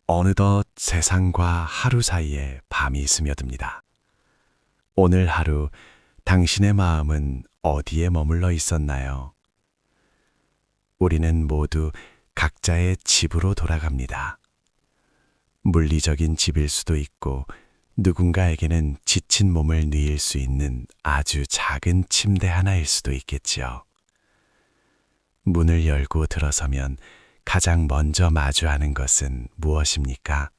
어느덧 세상과 하루 사이에 밤이 스며듭니다. 오늘 하루 당신의 마음은 어디에 머물러 있었나요? 우리는 모두 각자의 집으로 돌아갑니다. 물리적인 집일 수도 있고 누군가에게는 지친 몸을 누일 수 있는 아주 작은 침대 하나일 수도 있겠지요. 문을 열고 들어서면 가장 먼저 마주하는 것은 무엇입니까?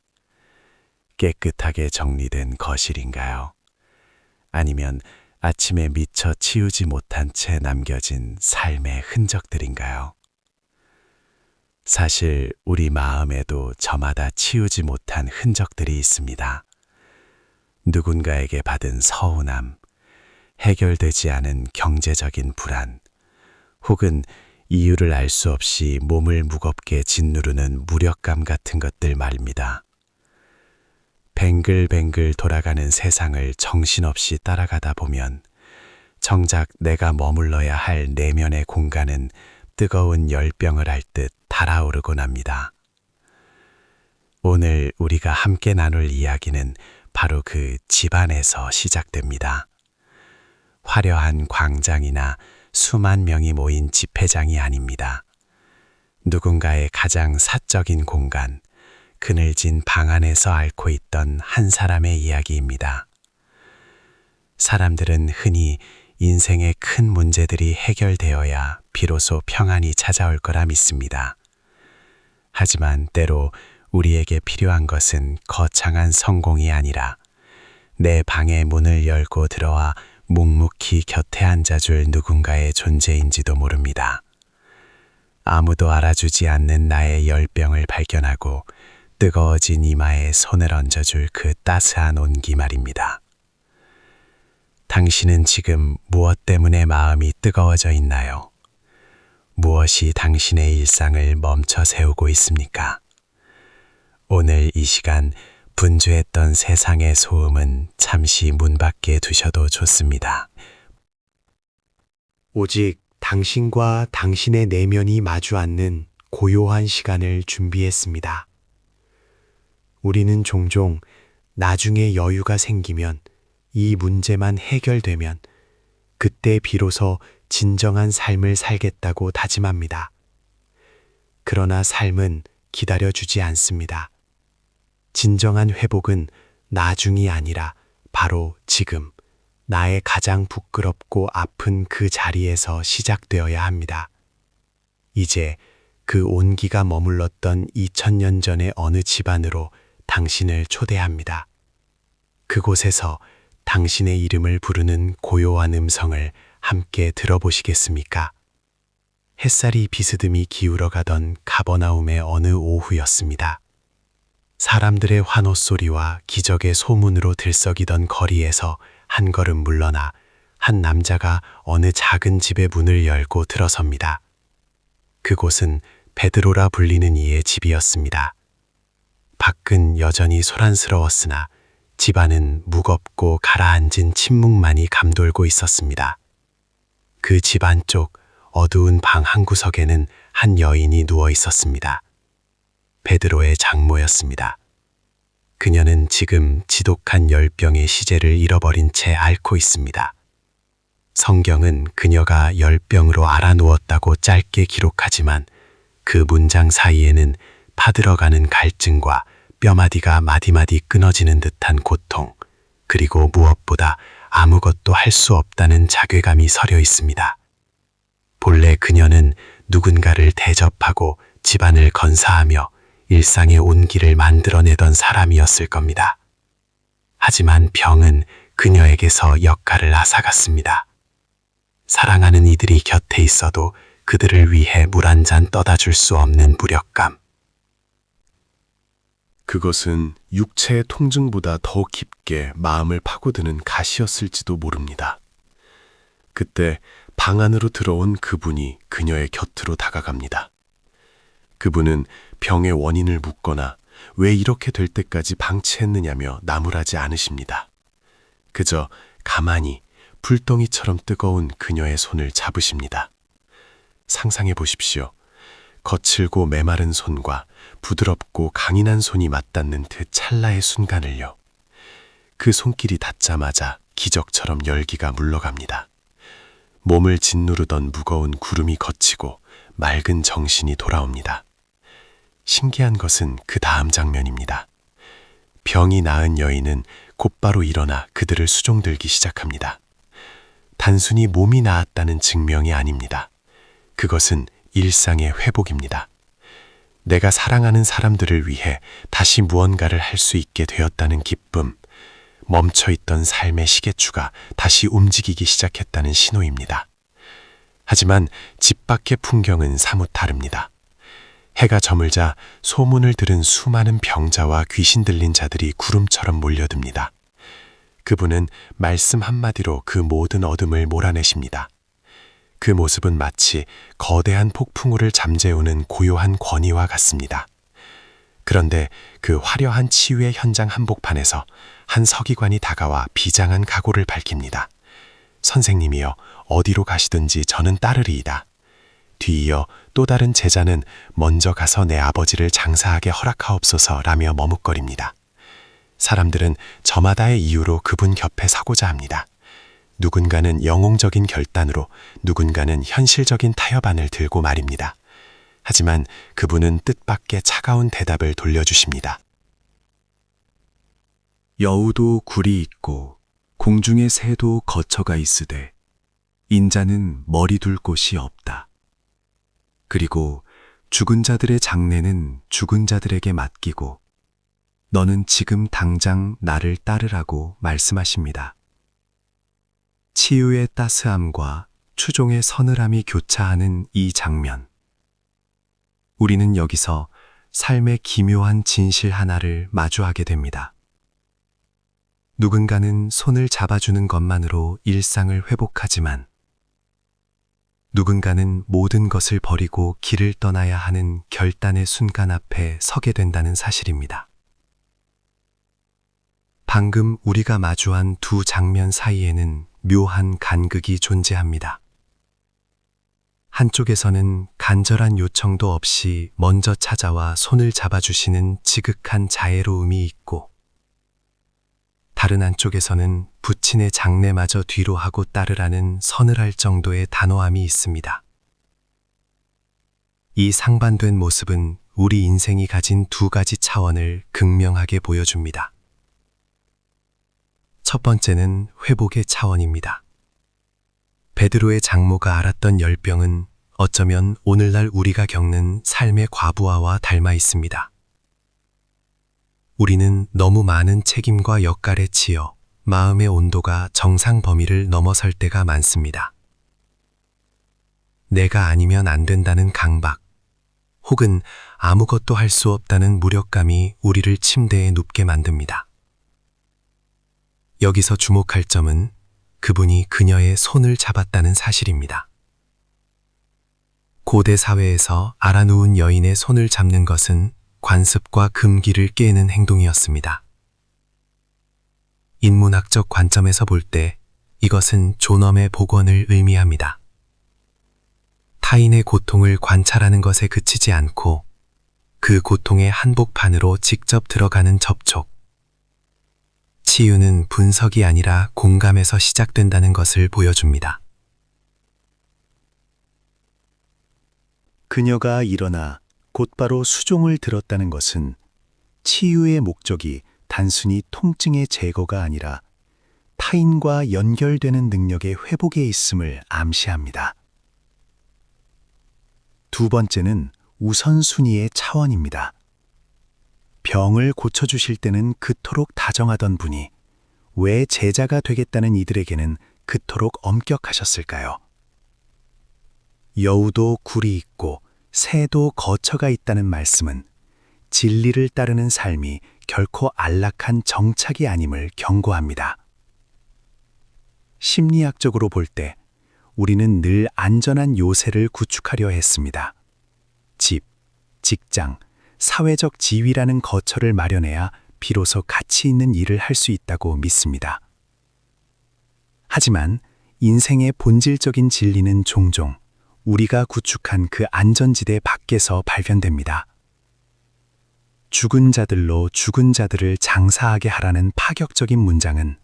깨끗하게 정리된 거실인가요? 아니면 아침에 미처 치우지 못한 채 남겨진 삶의 흔적들인가요? 사실 우리 마음에도 저마다 치우지 못한 흔적들이 있습니다. 누군가에게 받은 서운함, 해결되지 않은 경제적인 불안, 혹은 이유를 알 수 없이 몸을 무겁게 짓누르는 무력감 같은 것들 말입니다. 뱅글뱅글 돌아가는 세상을 정신없이 따라가다 보면 정작 내가 머물러야 할 내면의 공간은 뜨거운 열병을 할 듯 달아오르곤 합니다. 오늘 우리가 함께 나눌 이야기는 바로 그 집안에서 시작됩니다. 화려한 광장이나 수만 명이 모인 집회장이 아닙니다. 누군가의 가장 사적인 공간, 그늘진 방 안에서 앓고 있던 한 사람의 이야기입니다. 사람들은 흔히 인생의 큰 문제들이 해결되어야 비로소 평안이 찾아올 거라 믿습니다. 하지만 때로 우리에게 필요한 것은 거창한 성공이 아니라 내 방의 문을 열고 들어와 묵묵히 곁에 앉아줄 누군가의 존재인지도 모릅니다. 아무도 알아주지 않는 나의 열병을 발견하고 뜨거워진 이마에 손을 얹어줄 그 따스한 온기 말입니다. 당신은 지금 무엇 때문에 마음이 뜨거워져 있나요? 무엇이 당신의 일상을 멈춰 세우고 있습니까? 오늘 이 시간 분주했던 세상의 소음은 잠시 문 밖에 두셔도 좋습니다. 오직 당신과 당신의 내면이 마주 앉는 고요한 시간을 준비했습니다. 우리는 종종 나중에 여유가 생기면 이 문제만 해결되면 그때 비로소 진정한 삶을 살겠다고 다짐합니다. 그러나 삶은 기다려주지 않습니다. 진정한 회복은 나중이 아니라 바로 지금 나의 가장 부끄럽고 아픈 그 자리에서 시작되어야 합니다. 이제 그 온기가 머물렀던 2000년 전의 어느 집안으로 당신을 초대합니다. 그곳에서 당신의 이름을 부르는 고요한 음성을 함께 들어보시겠습니까? 햇살이 비스듬히 기울어가던 가버나움의 어느 오후였습니다. 사람들의 환호 소리와 기적의 소문으로 들썩이던 거리에서 한 걸음 물러나 한 남자가 어느 작은 집의 문을 열고 들어섭니다. 그곳은 베드로라 불리는 이의 집이었습니다. 밖은 여전히 소란스러웠으나 집안은 무겁고 가라앉은 침묵만이 감돌고 있었습니다. 그 집 안쪽 어두운 방 한 구석에는 한 여인이 누워 있었습니다. 베드로의 장모였습니다. 그녀는 지금 지독한 열병의 시제를 잃어버린 채 앓고 있습니다. 성경은 그녀가 열병으로 앓아누웠다고 짧게 기록하지만 그 문장 사이에는 파들어가는 갈증과 뼈마디가 마디마디 끊어지는 듯한 고통, 그리고 무엇보다 아무것도 할 수 없다는 자괴감이 서려 있습니다. 본래 그녀는 누군가를 대접하고 집안을 건사하며 일상의 온기를 만들어내던 사람이었을 겁니다. 하지만 병은 그녀에게서 역할을 앗아갔습니다. 사랑하는 이들이 곁에 있어도 그들을 위해 물 한 잔 떠다 줄 수 없는 무력감. 그것은 육체의 통증보다 더 깊게 마음을 파고드는 가시였을지도 모릅니다. 그때 방 안으로 들어온 그분이 그녀의 곁으로 다가갑니다. 그분은 병의 원인을 묻거나 왜 이렇게 될 때까지 방치했느냐며 나무라지 않으십니다. 그저 가만히 불덩이처럼 뜨거운 그녀의 손을 잡으십니다. 상상해 보십시오. 거칠고 메마른 손과 부드럽고 강인한 손이 맞닿는 그 찰나의 순간을요. 그 손길이 닿자마자 기적처럼 열기가 물러갑니다. 몸을 짓누르던 무거운 구름이 걷히고 맑은 정신이 돌아옵니다. 신기한 것은 그 다음 장면입니다. 병이 나은 여인은 곧바로 일어나 그들을 수종들기 시작합니다. 단순히 몸이 나았다는 증명이 아닙니다. 그것은 일상의 회복입니다. 내가 사랑하는 사람들을 위해 다시 무언가를 할 수 있게 되었다는 기쁨, 멈춰있던 삶의 시계추가 다시 움직이기 시작했다는 신호입니다. 하지만 집 밖의 풍경은 사뭇 다릅니다. 해가 저물자 소문을 들은 수많은 병자와 귀신 들린 자들이 구름처럼 몰려듭니다. 그분은 말씀 한마디로 그 모든 어둠을 몰아내십니다. 그 모습은 마치 거대한 폭풍우를 잠재우는 고요한 권위와 같습니다. 그런데 그 화려한 치유의 현장 한복판에서 한 서기관이 다가와 비장한 각오를 밝힙니다. 선생님이여, 어디로 가시든지 저는 따르리이다. 뒤이어 또 다른 제자는 먼저 가서 내 아버지를 장사하게 허락하옵소서라며 머뭇거립니다. 사람들은 저마다의 이유로 그분 곁에 서고자 합니다. 누군가는 영웅적인 결단으로, 누군가는 현실적인 타협안을 들고 말입니다. 하지만 그분은 뜻밖의 차가운 대답을 돌려주십니다. 여우도 굴이 있고 공중의 새도 거처가 있으되 인자는 머리 둘 곳이 없다. 그리고 죽은 자들의 장례는 죽은 자들에게 맡기고 너는 지금 당장 나를 따르라고 말씀하십니다. 치유의 따스함과 추종의 서늘함이 교차하는 이 장면. 우리는 여기서 삶의 기묘한 진실 하나를 마주하게 됩니다. 누군가는 손을 잡아주는 것만으로 일상을 회복하지만 누군가는 모든 것을 버리고 길을 떠나야 하는 결단의 순간 앞에 서게 된다는 사실입니다. 방금 우리가 마주한 두 장면 사이에는 묘한 간극이 존재합니다. 한쪽에서는 간절한 요청도 없이 먼저 찾아와 손을 잡아주시는 지극한 자애로움이 있고, 다른 한쪽에서는 부친의 장례마저 뒤로 하고 따르라는 서늘할 정도의 단호함이 있습니다. 이 상반된 모습은 우리 인생이 가진 두 가지 차원을 극명하게 보여줍니다. 첫 번째는 회복의 차원입니다. 베드로의 장모가 앓았던 열병은 어쩌면 오늘날 우리가 겪는 삶의 과부하와 닮아 있습니다. 우리는 너무 많은 책임과 역할에 치여 마음의 온도가 정상 범위를 넘어설 때가 많습니다. 내가 아니면 안 된다는 강박, 혹은 아무것도 할 수 없다는 무력감이 우리를 침대에 눕게 만듭니다. 여기서 주목할 점은 그분이 그녀의 손을 잡았다는 사실입니다. 고대 사회에서 알아누운 여인의 손을 잡는 것은 관습과 금기를 깨는 행동이었습니다. 인문학적 관점에서 볼 때 이것은 존엄의 복원을 의미합니다. 타인의 고통을 관찰하는 것에 그치지 않고 그 고통의 한복판으로 직접 들어가는 접촉. 치유는 분석이 아니라 공감에서 시작된다는 것을 보여줍니다. 그녀가 일어나 곧바로 수종을 들었다는 것은 치유의 목적이 단순히 통증의 제거가 아니라 타인과 연결되는 능력의 회복에 있음을 암시합니다. 두 번째는 우선순위의 차원입니다. 병을 고쳐주실 때는 그토록 다정하던 분이 왜 제자가 되겠다는 이들에게는 그토록 엄격하셨을까요? 여우도 굴이 있고 새도 거처가 있다는 말씀은 진리를 따르는 삶이 결코 안락한 정착이 아님을 경고합니다. 심리학적으로 볼 때 우리는 늘 안전한 요새를 구축하려 했습니다. 집, 직장, 사회적 지위라는 거처를 마련해야 비로소 가치 있는 일을 할 수 있다고 믿습니다. 하지만 인생의 본질적인 진리는 종종 우리가 구축한 그 안전지대 밖에서 발견됩니다. 죽은 자들로 죽은 자들을 장사하게 하라는 파격적인 문장은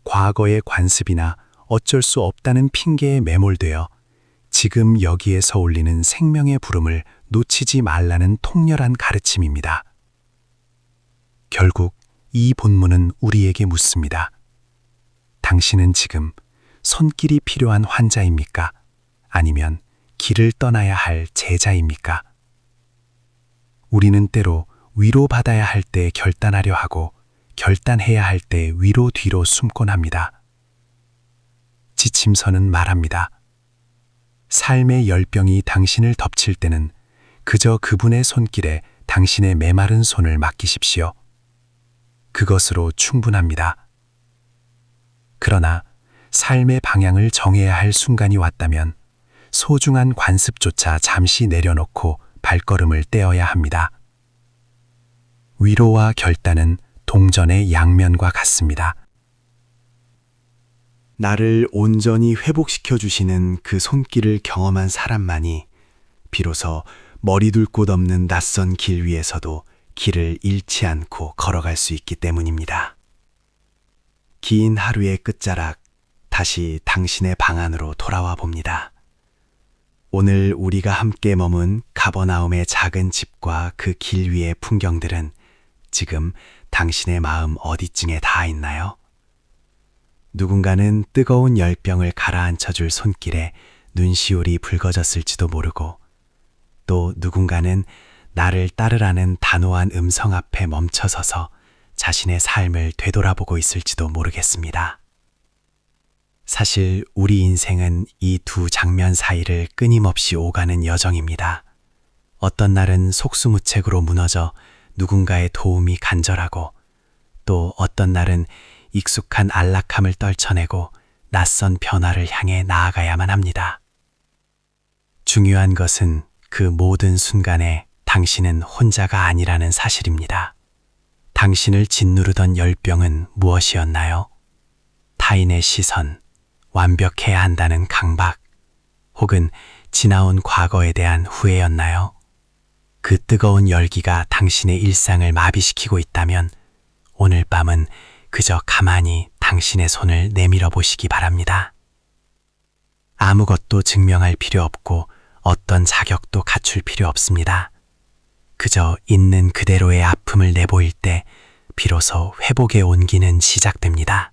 과거의 관습이나 어쩔 수 없다는 핑계에 매몰되어 지금 여기에서 울리는 생명의 부름을 놓치지 말라는 통렬한 가르침입니다. 결국 이 본문은 우리에게 묻습니다. 당신은 지금 손길이 필요한 환자입니까? 아니면 길을 떠나야 할 제자입니까? 우리는 때로 위로받아야 할 때 결단하려 하고 결단해야 할 때 위로 뒤로 숨곤 합니다. 지침서는 말합니다. 삶의 열병이 당신을 덮칠 때는 그저 그분의 손길에 당신의 메마른 손을 맡기십시오. 그것으로 충분합니다. 그러나 삶의 방향을 정해야 할 순간이 왔다면 소중한 관습조차 잠시 내려놓고 발걸음을 떼어야 합니다. 위로와 결단은 동전의 양면과 같습니다. 나를 온전히 회복시켜 주시는 그 손길을 경험한 사람만이 비로소 머리 둘 곳 없는 낯선 길 위에서도 길을 잃지 않고 걸어갈 수 있기 때문입니다. 긴 하루의 끝자락, 다시 당신의 방 안으로 돌아와 봅니다. 오늘 우리가 함께 머문 가버나움의 작은 집과 그 길 위의 풍경들은 지금 당신의 마음 어디쯤에 닿아 있나요? 누군가는 뜨거운 열병을 가라앉혀줄 손길에 눈시울이 붉어졌을지도 모르고, 또 누군가는 나를 따르라는 단호한 음성 앞에 멈춰서서 자신의 삶을 되돌아보고 있을지도 모르겠습니다. 사실 우리 인생은 이 두 장면 사이를 끊임없이 오가는 여정입니다. 어떤 날은 속수무책으로 무너져 누군가의 도움이 간절하고, 또 어떤 날은 익숙한 안락함을 떨쳐내고 낯선 변화를 향해 나아가야만 합니다. 중요한 것은 그 모든 순간에 당신은 혼자가 아니라는 사실입니다. 당신을 짓누르던 열병은 무엇이었나요? 타인의 시선, 완벽해야 한다는 강박, 혹은 지나온 과거에 대한 후회였나요? 그 뜨거운 열기가 당신의 일상을 마비시키고 있다면 오늘 밤은 그저 가만히 당신의 손을 내밀어 보시기 바랍니다. 아무것도 증명할 필요 없고 어떤 자격도 갖출 필요 없습니다. 그저 있는 그대로의 아픔을 내보일 때 비로소 회복의 온기는 시작됩니다.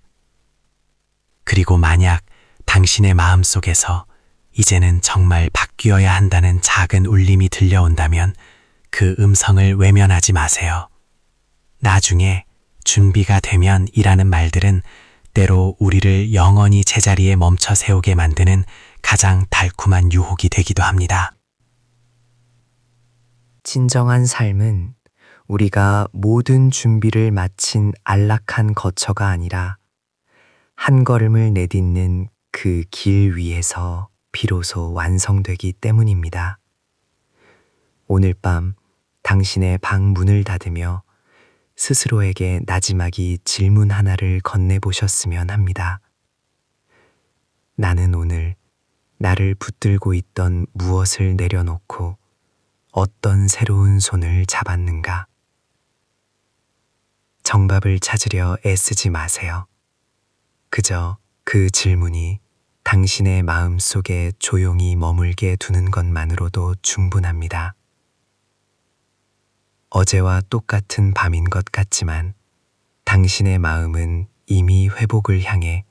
그리고 만약 당신의 마음속에서 이제는 정말 바뀌어야 한다는 작은 울림이 들려온다면 그 음성을 외면하지 마세요. 나중에 준비가 되면 이라는 말들은 때로 우리를 영원히 제자리에 멈춰 세우게 만드는 가장 달콤한 유혹이 되기도 합니다. 진정한 삶은 우리가 모든 준비를 마친 안락한 거처가 아니라 한 걸음을 내딛는 그 길 위에서 비로소 완성되기 때문입니다. 오늘 밤 당신의 방 문을 닫으며 스스로에게 나지막이 질문 하나를 건네보셨으면 합니다. 나는 오늘 나를 붙들고 있던 무엇을 내려놓고 어떤 새로운 손을 잡았는가? 정답을 찾으려 애쓰지 마세요. 그저 그 질문이 당신의 마음 속에 조용히 머물게 두는 것만으로도 충분합니다. 어제와 똑같은 밤인 것 같지만 당신의 마음은 이미 회복을 향해,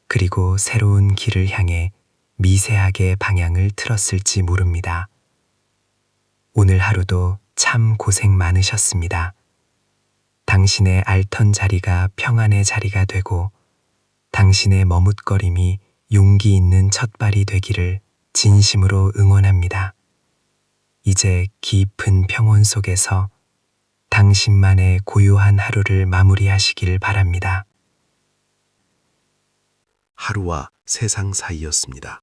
그리고 새로운 길을 향해 미세하게 방향을 틀었을지 모릅니다. 오늘 하루도 참 고생 많으셨습니다. 당신의 앓던 자리가 평안의 자리가 되고 당신의 머뭇거림이 용기 있는 첫발이 되기를 진심으로 응원합니다. 이제 깊은 평온 속에서 당신만의 고요한 하루를 마무리하시길 바랍니다. 하루와 세상 사이였습니다.